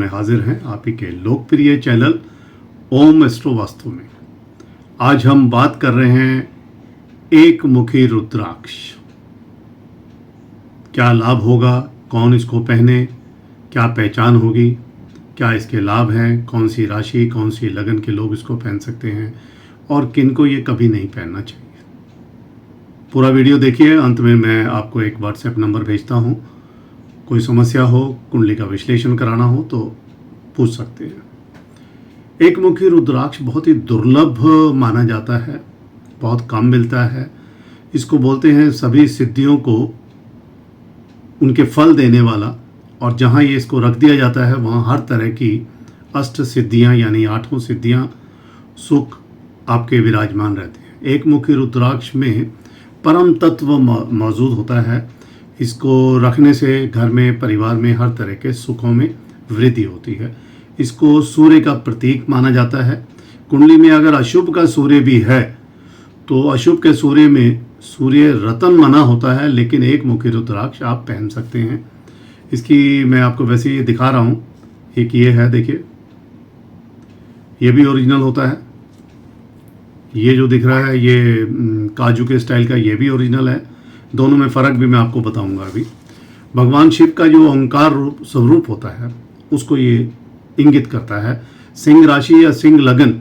हाजिर हैं आप ही के लोकप्रिय चैनल ओम एस्ट्रो वास्तु में। आज हम बात कर रहे हैं एक मुखी रुद्राक्ष। क्या लाभ होगा, कौन इसको पहने, क्या पहचान होगी, क्या इसके लाभ हैं, कौन सी राशि कौन सी लगन के लोग इसको पहन सकते हैं और किनको ये कभी नहीं पहनना चाहिए। पूरा वीडियो देखिए, अंत में मैं आपको एक व्हाट्सएप नंबर भेजता हूँ। कोई समस्या हो, कुंडली का विश्लेषण कराना हो तो पूछ सकते हैं। एक मुखी रुद्राक्ष बहुत ही दुर्लभ माना जाता है, बहुत कम मिलता है। इसको बोलते हैं सभी सिद्धियों को उनके फल देने वाला, और जहाँ ये इसको रख दिया जाता है वहाँ हर तरह की अष्ट सिद्धियाँ यानी 8 सिद्धियाँ सुख आपके विराजमान रहते हैं। एक मुखी रुद्राक्ष में परम तत्व मौजूद होता है। इसको रखने से घर में, परिवार में हर तरह के सुखों में वृद्धि होती है। इसको सूर्य का प्रतीक माना जाता है। कुंडली में अगर अशुभ का सूर्य भी है तो अशुभ के सूर्य में सूर्य रतन माना होता है, लेकिन एक मुखी रुद्राक्ष आप पहन सकते हैं। इसकी मैं आपको वैसे ही दिखा रहा हूँ। एक ये है, देखिए, ये भी ओरिजिनल होता है। ये जो दिख रहा है ये काजू के स्टाइल का, ये भी ओरिजिनल है। दोनों में फ़र्क भी मैं आपको बताऊंगा अभी। भगवान शिव का जो ओंकार रूप स्वरूप होता है उसको ये इंगित करता है। सिंह राशि या सिंह लगन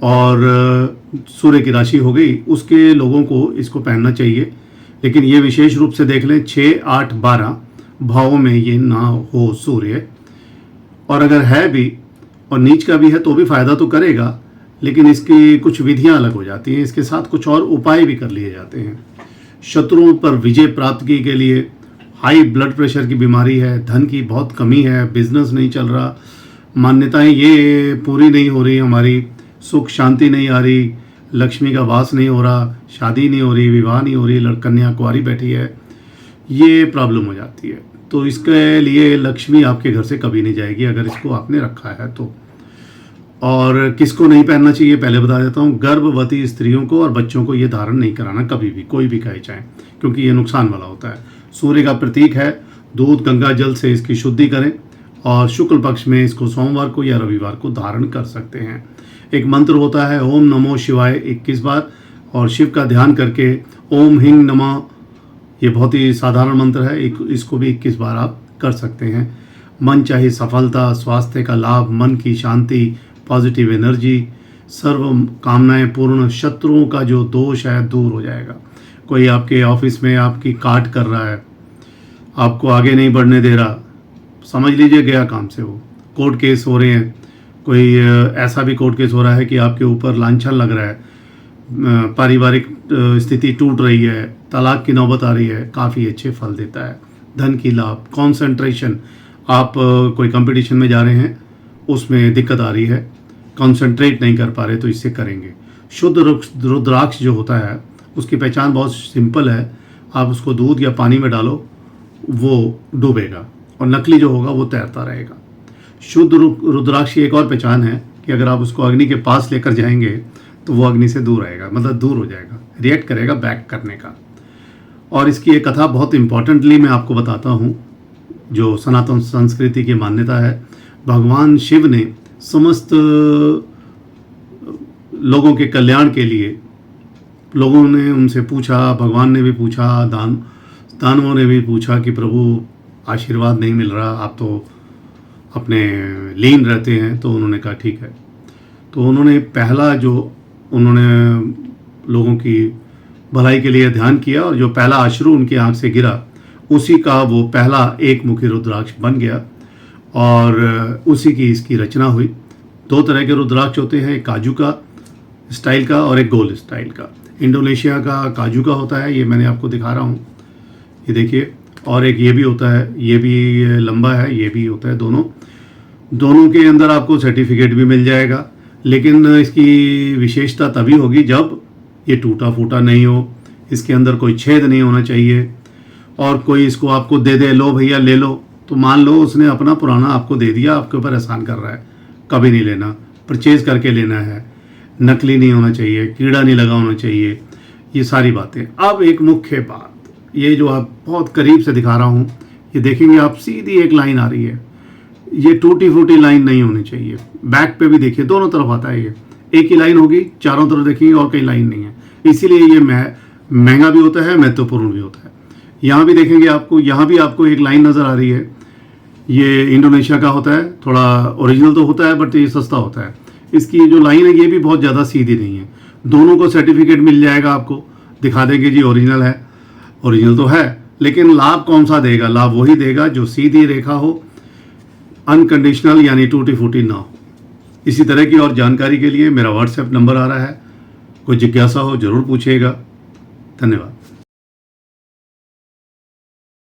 और सूर्य की राशि हो गई, उसके लोगों को इसको पहनना चाहिए। लेकिन ये विशेष रूप से देख लें 6, 8, 12 भावों में ये ना हो सूर्य, और अगर है भी और नीच का भी है तो भी फ़ायदा तो करेगा, लेकिन इसकी कुछ विधियां अलग हो जाती हैं। इसके साथ कुछ और उपाय भी कर लिए जाते हैं। शत्रुओं पर विजय प्राप्ति के लिए, हाई ब्लड प्रेशर की बीमारी है, धन की बहुत कमी है, बिजनेस नहीं चल रहा, मान्यताएं ये पूरी नहीं हो रही, हमारी सुख शांति नहीं आ रही, लक्ष्मी का वास नहीं हो रहा, शादी नहीं हो रही, विवाह नहीं हो रही, कन्या कुंवारी बैठी है, ये प्रॉब्लम हो जाती है। तो इसके लिए लक्ष्मी आपके घर से कभी नहीं जाएगी अगर इसको आपने रखा है तो। और किसको नहीं पहनना चाहिए पहले बता देता हूँ। गर्भवती स्त्रियों को और बच्चों को ये धारण नहीं कराना कभी भी, कोई भी कहे चाहे, क्योंकि ये नुकसान वाला होता है। सूर्य का प्रतीक है। दूध गंगा जल से इसकी शुद्धि करें और शुक्ल पक्ष में इसको सोमवार को या रविवार को धारण कर सकते हैं। एक मंत्र होता है ओम नमो शिवाय 21 बार, और शिव का ध्यान करके ओम हिंग नमः, ये बहुत ही साधारण मंत्र है, इसको भी 21 बार आप कर सकते हैं। मन चाहे सफलता, स्वास्थ्य का लाभ, मन की शांति, पॉजिटिव एनर्जी, सर्व कामनाएं पूर्ण, शत्रुओं का जो दोष है दूर हो जाएगा। कोई आपके ऑफिस में आपकी काट कर रहा है, आपको आगे नहीं बढ़ने दे रहा, समझ लीजिए गया काम से वो। कोर्ट केस हो रहे हैं, कोई ऐसा भी कोर्ट केस हो रहा है कि आपके ऊपर लांछन लग रहा है, पारिवारिक स्थिति टूट रही है, तलाक की नौबत आ रही है, काफ़ी अच्छे फल देता है। धन की लाभ, कॉन्सेंट्रेशन, आप कोई कंपटीशन में जा रहे हैं उसमें दिक्कत आ रही है, कंसंट्रेट नहीं कर पा रहे, तो इससे करेंगे। शुद्ध रुद्राक्ष जो होता है उसकी पहचान बहुत सिंपल है। आप उसको दूध या पानी में डालो, वो डूबेगा, और नकली जो होगा वो तैरता रहेगा। शुद्ध रुद्राक्ष की एक और पहचान है कि अगर आप उसको अग्नि के पास लेकर जाएंगे तो वो अग्नि से दूर रहेगा, मतलब दूर हो जाएगा, रिएक्ट करेगा बैक करने का। और इसकी एक कथा बहुत इंपॉर्टेंटली मैं आपको बताता हूँ, जो सनातन संस्कृति की मान्यता है। भगवान शिव ने समस्त लोगों के कल्याण के लिए, लोगों ने उनसे पूछा, भगवान ने भी पूछा, दानवों ने भी पूछा कि प्रभु आशीर्वाद नहीं मिल रहा, आप तो अपने लीन रहते हैं। तो उन्होंने कहा ठीक है। तो उन्होंने पहला जो उन्होंने लोगों की भलाई के लिए ध्यान किया, और जो पहला अश्रु उनकी आंख से गिरा उसी का वो पहला एक मुखी रुद्राक्ष बन गया, और उसी की इसकी रचना हुई। 2 तरह के रुद्राक्ष होते हैं, एक काजू का स्टाइल का और एक गोल स्टाइल का। इंडोनेशिया का काजू का होता है, ये मैंने आपको दिखा रहा हूँ, ये देखिए। और एक ये भी होता है, ये भी लंबा है, ये भी होता है। दोनों के अंदर आपको सर्टिफिकेट भी मिल जाएगा, लेकिन इसकी विशेषता तभी होगी जब ये टूटा फूटा नहीं हो, इसके अंदर कोई छेद नहीं होना चाहिए, और कोई इसको आपको दे दे, लो भैया ले लो, तो मान लो उसने अपना पुराना आपको दे दिया, आपके ऊपर एहसान कर रहा है। कभी नहीं लेना, परचेज करके लेना है। नकली नहीं होना चाहिए, कीड़ा नहीं लगा होना चाहिए, ये सारी बातें। अब एक मुख्य बात, ये जो आप बहुत करीब से दिखा रहा हूँ, ये देखेंगे आप सीधी एक लाइन आ रही है, ये टूटी फूटी लाइन नहीं होनी चाहिए। बैक पे भी देखिए दोनों तरफ आता है, ये एक ही लाइन होगी, चारों तरफ देखेंगे और कहीं लाइन नहीं है, इसीलिए ये महंगा भी होता है, महत्वपूर्ण भी होता है। यहाँ भी देखेंगे आपको, यहाँ भी आपको एक लाइन नज़र आ रही है, ये इंडोनेशिया का होता है, थोड़ा ओरिजिनल तो होता है बट ये सस्ता होता है। इसकी जो लाइन है ये भी बहुत ज़्यादा सीधी नहीं है। दोनों को सर्टिफिकेट मिल जाएगा, आपको दिखा देंगे जी ओरिजिनल है, ओरिजिनल तो है, लेकिन लाभ कौन सा देगा? लाभ वही देगा जो सीधी रेखा हो, अनकंडीशनल यानी टूटी फूटी ना हो। इसी तरह की और जानकारी के लिए मेरा व्हाट्सएप नंबर आ रहा है, कोई जिज्ञासा हो जरूर पूछिएगा। धन्यवाद।